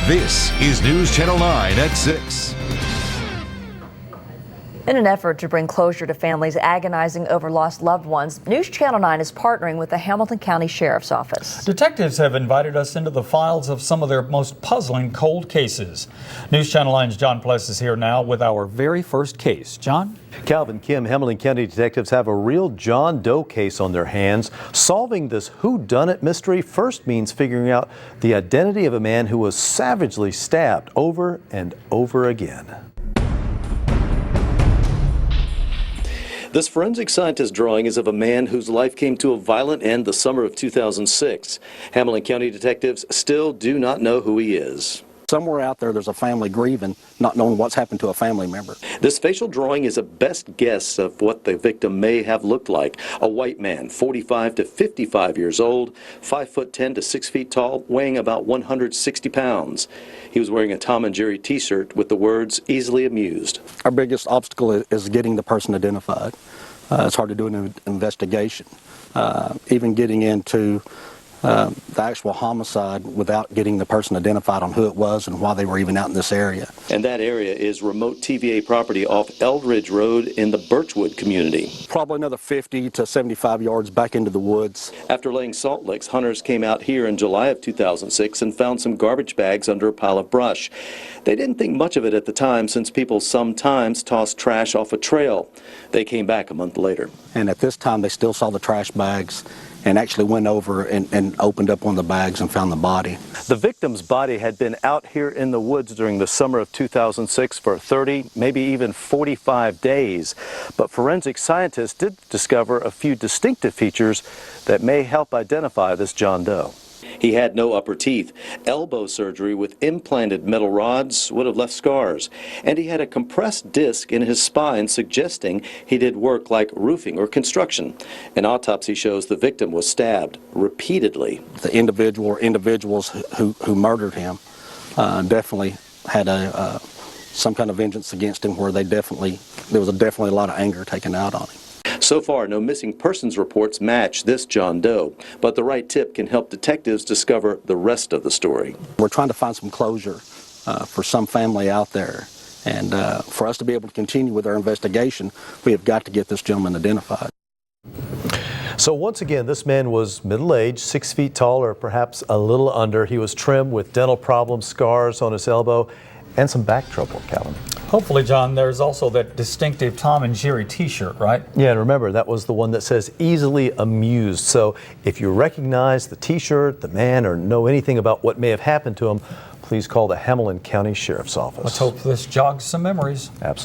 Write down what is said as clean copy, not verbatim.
This is News Channel 9 at 6. In an effort to bring closure to families agonizing over lost loved ones, News Channel 9 is partnering with the Hamilton County Sheriff's Office. Detectives have invited us into the files of some of their most puzzling cold cases. News Channel 9's John Pless is here now with our very first case. John? Calvin Kim, Hamilton County detectives have a real John Doe case on their hands. Solving this whodunit mystery first means figuring out the identity of a man who was savagely stabbed over and over again. This forensic scientist drawing is of a man whose life came to a violent end the summer of 2006. Hamilton County detectives still do not know who he is. Somewhere out there, there's a family grieving, not knowing what's happened to a family member. This facial drawing is a best guess of what the victim may have looked like. A white man, 45 to 55 years old, 5'10" to 6 feet tall, weighing about 160 pounds. He was wearing a Tom and Jerry t-shirt with the words, "easily amused." Our biggest obstacle is getting the person identified. It's hard to do an investigation. Even getting into the actual homicide without getting the person identified on who it was and why they were even out in this area. And that area is remote TVA property off Eldridge Road in the Birchwood community. Probably another 50 to 75 yards back into the woods. After laying salt licks, hunters came out here in July of 2006 and found some garbage bags under a pile of brush. They didn't think much of it at the time since people sometimes toss trash off a trail. They came back a month later. And at this time they still saw the trash bags and actually went over and opened up one of the bags and found the body. The victim's body had been out here in the woods during the summer of 2006 for 30, maybe even 45 days. But forensic scientists did discover a few distinctive features that may help identify this John Doe. He had no upper teeth. Elbow surgery with implanted metal rods would have left scars. And he had a compressed disc in his spine suggesting he did work like roofing or construction. An autopsy shows the victim was stabbed repeatedly. The individual or individuals who murdered him definitely had some kind of vengeance against him where there was definitely a lot of anger taken out on him. So far, no missing persons reports match this John Doe, but the right tip can help detectives discover the rest of the story. We're trying to find some closure for some family out there, and for us to be able to continue with our investigation, we have got to get this gentleman identified. So once again, this man was middle-aged, 6 feet tall or perhaps a little under. He was trimmed with dental problems, scars on his elbow, and some back trouble, Calvin. Hopefully, John, there's also that distinctive Tom and Jerry t-shirt, right? Yeah, and remember, that was the one that says easily amused. So if you recognize the t-shirt, the man, or know anything about what may have happened to him, please call the Hamilton County Sheriff's Office. Let's hope this jogs some memories. Absolutely.